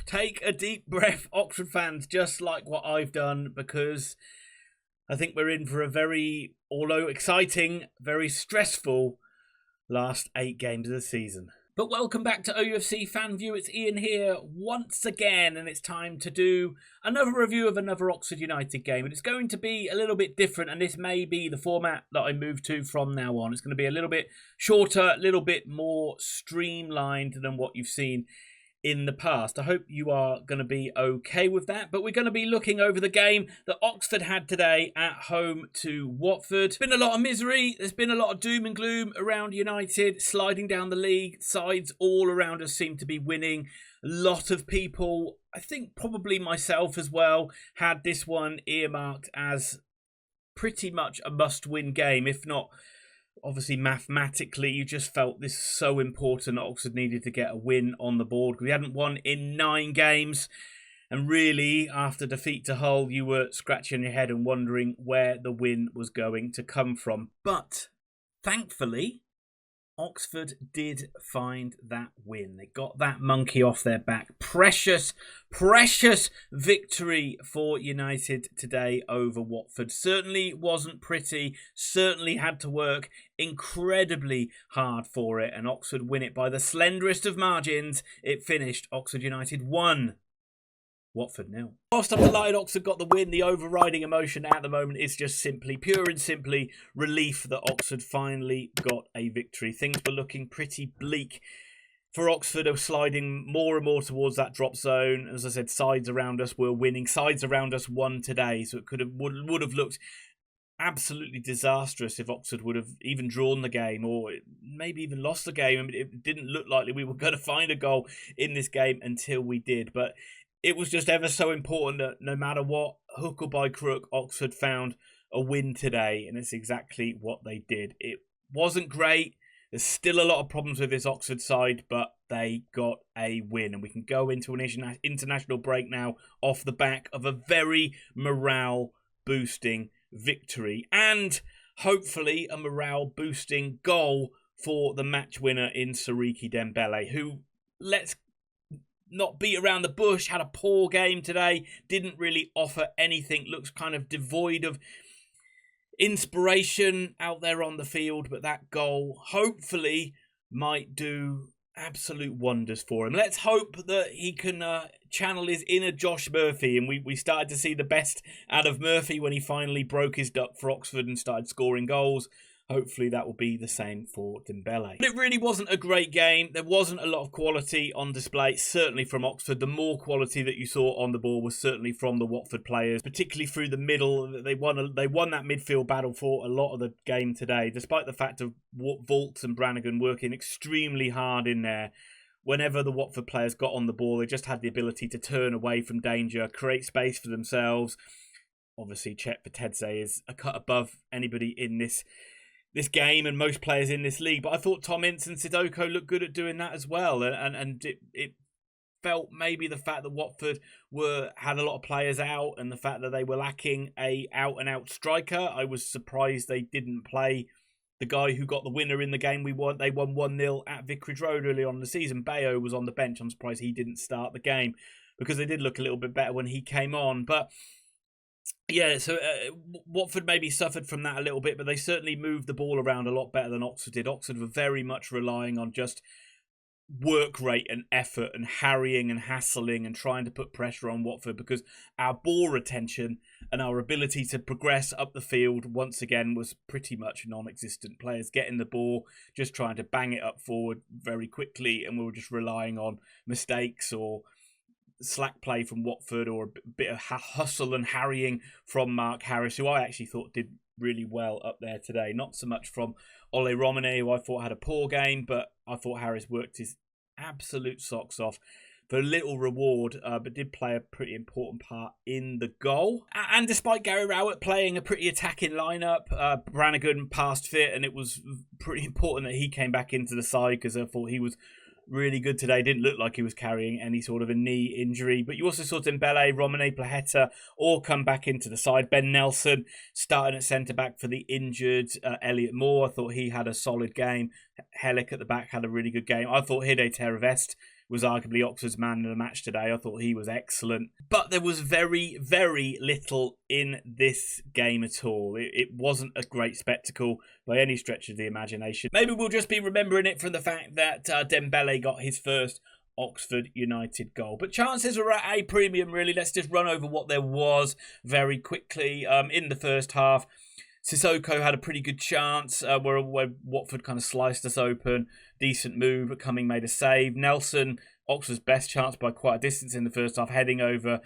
Take a deep breath, Oxford fans, just like what I've done, because I think we're in for a very, although exciting, very stressful last 8 games of the season. But welcome back to OUFC Fan View. It's Ian here once again, and it's time to do another review of another Oxford United game. And it's going to be a little bit different, and this may be the format that I move to from now on. It's going to be a little bit shorter, a little bit more streamlined than what you've seen in the past. I hope you are going to be okay with that, but we're going to be looking over the game that Oxford had today at home to Watford. There's been a lot of misery, there's been a lot of doom and gloom around United, sliding down the league. Sides all around us seem to be winning. A lot of people, I think probably myself as well, had this one earmarked as pretty much a must-win game, if not obviously mathematically. You just felt this so important. Oxford needed to get a win on the board. We hadn't won in 9 games. And really, after defeat to Hull, you were scratching your head and wondering where the win was going to come from. But thankfully, Oxford did find that win. They got that monkey off their back. Precious, precious victory for United today over Watford. Certainly wasn't pretty. Certainly had to work incredibly hard for it. And Oxford win it by the slenderest of margins. It finished Oxford United 1. Watford 0. Whilst I'm delighted Oxford got the win, the overriding emotion at the moment is just simply, pure and simply, relief that Oxford finally got a victory. Things were looking pretty bleak for Oxford. They were sliding more and more towards that drop zone. As I said, sides around us were winning. Sides around us won today, so it would have looked absolutely disastrous if Oxford would have even drawn the game or maybe even lost the game. I mean, it didn't look likely we were going to find a goal in this game until we did, but it was just ever so important that no matter what, hook or by crook, Oxford found a win today, and it's exactly what they did. It wasn't great. There's still a lot of problems with this Oxford side, but they got a win, and we can go into an international break now off the back of a very morale-boosting victory, and hopefully a morale-boosting goal for the match winner in Sirki Dembele, who, let's not beat around the bush, had a poor game today, didn't really offer anything, looks kind of devoid of inspiration out there on the field, but that goal hopefully might do absolute wonders for him. Let's hope that he can channel his inner Josh Murphy, and we started to see the best out of Murphy when he finally broke his duck for Oxford and started scoring goals. Hopefully that will be the same for Dembele. But it really wasn't a great game. There wasn't a lot of quality on display, certainly from Oxford. The more quality that you saw on the ball was certainly from the Watford players, particularly through the middle. They won that midfield battle for a lot of the game today, despite the fact of Volts and Brannigan working extremely hard in there. Whenever the Watford players got on the ball, they just had the ability to turn away from danger, create space for themselves. Obviously, Chet Vitesse is a cut above anybody in this game and most players in this league, but I thought Tom Ince and Sidoko looked good at doing that as well, and it felt maybe the fact that Watford had a lot of players out and the fact that they were lacking a out-and-out striker. I was surprised they didn't play the guy who got the winner in the game we won. They won 1-0 at Vicarage Road earlier on in the season. Bayo was on the bench. I'm surprised he didn't start the game because they did look a little bit better when he came on, but yeah, so Watford maybe suffered from that a little bit, but they certainly moved the ball around a lot better than Oxford did. Oxford were very much relying on just work rate and effort and harrying and hassling and trying to put pressure on Watford, because our ball retention and our ability to progress up the field once again was pretty much non-existent. Players getting the ball, just trying to bang it up forward very quickly, and we were just relying on mistakes or slack play from Watford or a bit of hustle and harrying from Mark Harris, who I actually thought did really well up there today. Not so much from Ole Romane, who I thought had a poor game, but I thought Harris worked his absolute socks off for little reward, but did play a pretty important part in the goal. And despite Gary Rowett playing a pretty attacking lineup, Brannigan passed fit, and it was pretty important that he came back into the side because I thought he was really good today. Didn't look like he was carrying any sort of a knee injury. But you also saw Dembele, Romane, Plaheta all come back into the side. Ben Nelson starting at centre-back for the injured Elliot Moore. I thought he had a solid game. Hellick at the back had a really good game. I thought Hide Teravest was arguably Oxford's man of the match today. I thought he was excellent. But there was very, very little in this game at all. It wasn't a great spectacle by any stretch of the imagination. Maybe we'll just be remembering it from the fact that Dembele got his first Oxford United goal. But chances are at a premium, really. Let's just run over what there was very quickly. In the first half, Sissoko had a pretty good chance where Watford kind of sliced us open. Decent move, but Cumming made a save. Nelson, Oxford's best chance by quite a distance in the first half, heading over.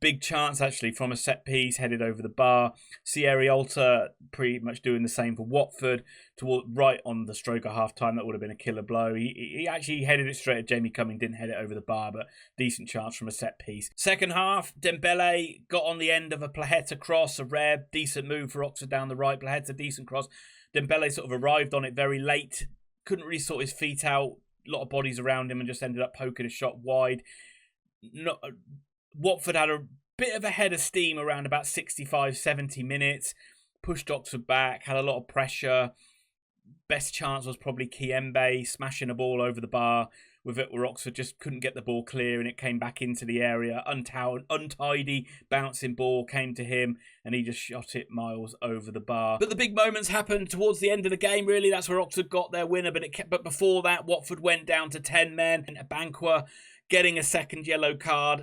Big chance, actually, from a set piece, headed over the bar. Sierra Alta pretty much doing the same for Watford. Right on the stroke of half-time, that would have been a killer blow. He actually headed it straight at Jamie Cumming, didn't head it over the bar, but decent chance from a set piece. Second half, Dembele got on the end of a Plaheta cross, a rare, decent move for Oxford down the right. Plaheta, decent cross. Dembele sort of arrived on it very late. Couldn't really sort his feet out. A lot of bodies around him and just ended up poking a shot wide. Watford had a bit of a head of steam around about 65, 70 minutes. Pushed Oxford back, had a lot of pressure. Best chance was probably Kiembe smashing a ball over the bar with it, where Oxford just couldn't get the ball clear and it came back into the area. Untidy bouncing ball came to him and he just shot it miles over the bar. But the big moments happened towards the end of the game, really. That's where Oxford got their winner. But before that, Watford went down to 10 men. Abankwah getting a second yellow card.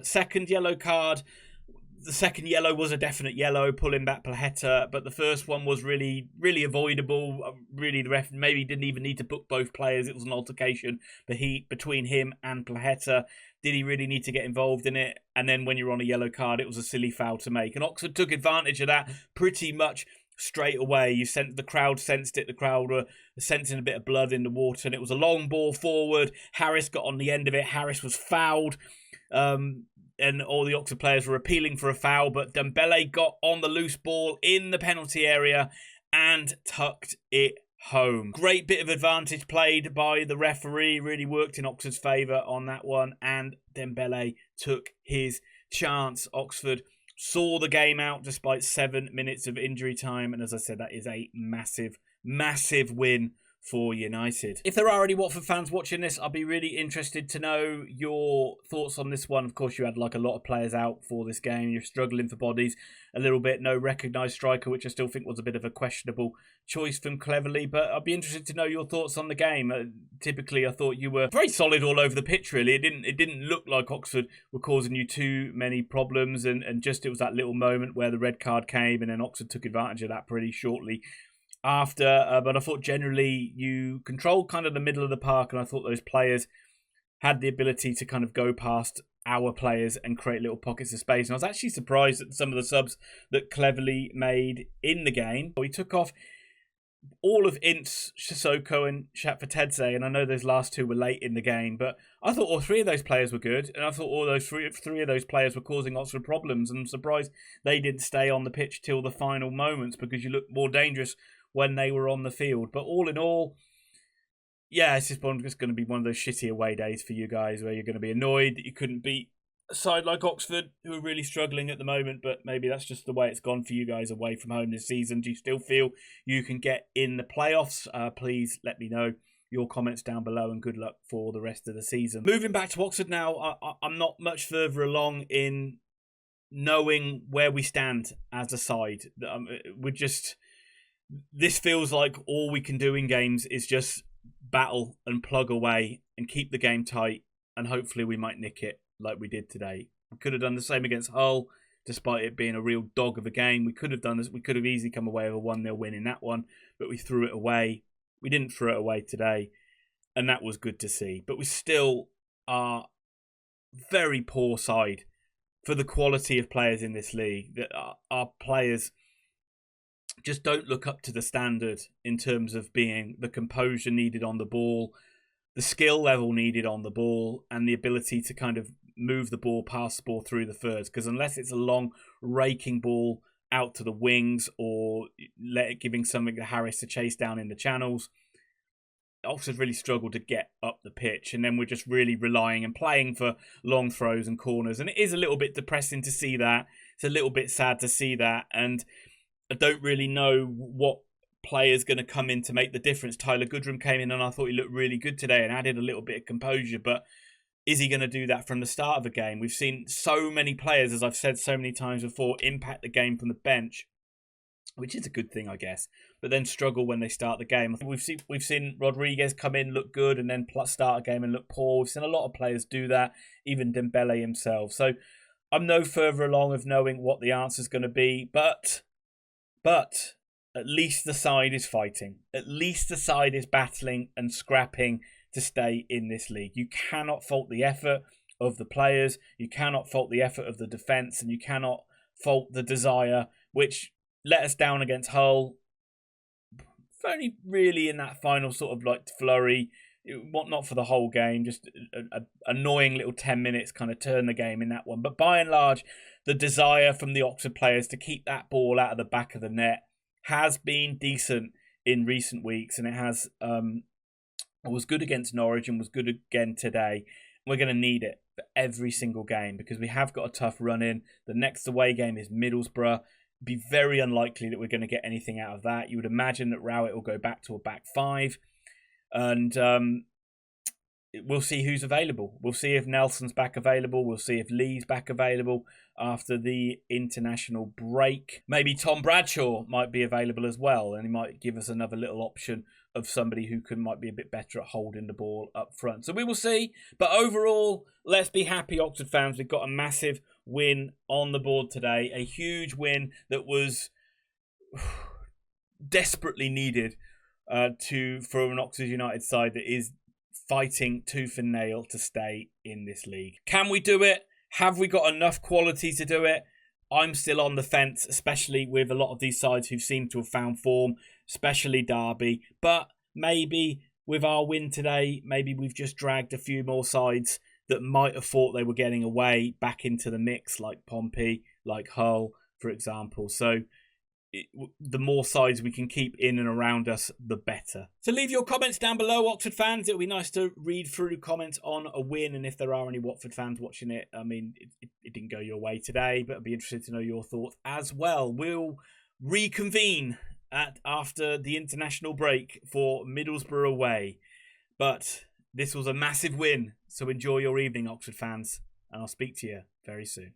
The second yellow was a definite yellow, pulling back Plaheta, but the first one was really, really avoidable. Really, the ref maybe didn't even need to book both players. It was an altercation between him and Plaheta. Did he really need to get involved in it? And then when you're on a yellow card, it was a silly foul to make. And Oxford took advantage of that pretty much straight away. The crowd sensed it. The crowd were sensing a bit of blood in the water, and it was a long ball forward. Harris got on the end of it. Harris was fouled. And all the Oxford players were appealing for a foul, but Dembele got on the loose ball in the penalty area and tucked it home. Great bit of advantage played by the referee, really worked in Oxford's favour on that one, and Dembele took his chance. Oxford saw the game out despite 7 minutes of injury time, and as I said, that is a massive, massive win for United. If there are any Watford fans watching this, I'll be really interested to know your thoughts on this one. Of course, you had like a lot of players out for this game. You're struggling for bodies a little bit. No recognised striker, which I still think was a bit of a questionable choice from Cleverley. But I'd be interested to know your thoughts on the game. Typically, I thought you were very solid all over the pitch, really. It didn't look like Oxford were causing you too many problems. And just it was that little moment where the red card came and then Oxford took advantage of that pretty shortly after, but I thought generally you controlled kind of the middle of the park, and I thought those players had the ability to kind of go past our players and create little pockets of space. And I was actually surprised at some of the subs that Cleverley made in the game. He took off all of Ince, Sissoko and Shatfatedze, and I know those last two were late in the game, but I thought all three of those players were good, and I thought all those three of those players were causing Oxford problems, and I'm surprised they didn't stay on the pitch till the final moments, because you looked more dangerous when they were on the field. But all in all, yeah, it's just going to be one of those shitty away days for you guys where you're going to be annoyed that you couldn't beat a side like Oxford, who are really struggling at the moment, but maybe that's just the way it's gone for you guys away from home this season. Do you still feel you can get in the playoffs? Please let me know your comments down below, and good luck for the rest of the season. Moving back to Oxford now, I'm not much further along in knowing where we stand as a side. This feels like all we can do in games is just battle and plug away and keep the game tight, and hopefully we might nick it like we did today. We could have done the same against Hull, despite it being a real dog of a game. We could have done this. We could have easily come away with a 1-0 win in that one, but we threw it away. We didn't throw it away today, and that was good to see. But we still are very poor side for the quality of players in this league. That our players just don't look up to the standard in terms of being the composure needed on the ball, the skill level needed on the ball, and the ability to kind of move the ball, pass the ball through the thirds. Because unless it's a long raking ball out to the wings or giving something to Harris to chase down in the channels, Oxford really struggled to get up the pitch. And then we're just really relying and playing for long throws and corners. And it is a little bit depressing to see that. It's a little bit sad to see that. And I don't really know what player's going to come in to make the difference. Tyler Goodrum came in and I thought he looked really good today and added a little bit of composure, but Is he going to do that from the start of a game? We've seen so many players, as I've said so many times before, impact the game from the bench, which is a good thing, I guess, but then struggle when they start the game. We've seen Rodriguez come in, look good, and then start a game and look poor. We've seen a lot of players do that, even Dembele himself. So I'm no further along of knowing what the answer is going to be, but at least the side is fighting. At least the side is battling and scrapping to stay in this league. You cannot fault the effort of the players. You cannot fault the effort of the defence, and you cannot fault the desire, which let us down against Hull. Only really in that final sort of like flurry, not for the whole game, just an annoying little 10 minutes kind of turn the game in that one. But by and large, the desire from the Oxford players to keep that ball out of the back of the net has been decent in recent weeks, and it was good against Norwich and was good again today. We're going to need it for every single game because we have got a tough run in. The next away game is Middlesbrough. Be very unlikely that we're going to get anything out of that. You would imagine that Rowett will go back to a back five, and we'll see who's available. We'll see if Nelson's back available. We'll see if Lee's back available after the international break. Maybe Tom Bradshaw might be available as well, and he might give us another little option of somebody who might be a bit better at holding the ball up front. So we will see. But overall, let's be happy, Oxford fans. We've got a massive win on the board today. A huge win that was desperately needed for an Oxford United side that is fighting tooth and nail to stay in this league. Can we do it? Have we got enough quality to do it? I'm still on the fence, especially with a lot of these sides who seem to have found form, especially Derby. But maybe with our win today, maybe we've just dragged a few more sides that might have thought they were getting away back into the mix, like Pompey, like Hull, for example. So the more sides we can keep in and around us, the better. So leave your comments down below, Oxford fans. It would be nice to read through comments on a win, and if there are any Watford fans watching it, I mean, it didn't go your way today, but I'd be interested to know your thoughts as well. We'll reconvene after the international break for Middlesbrough away. But this was a massive win, so enjoy your evening, Oxford fans, and I'll speak to you very soon.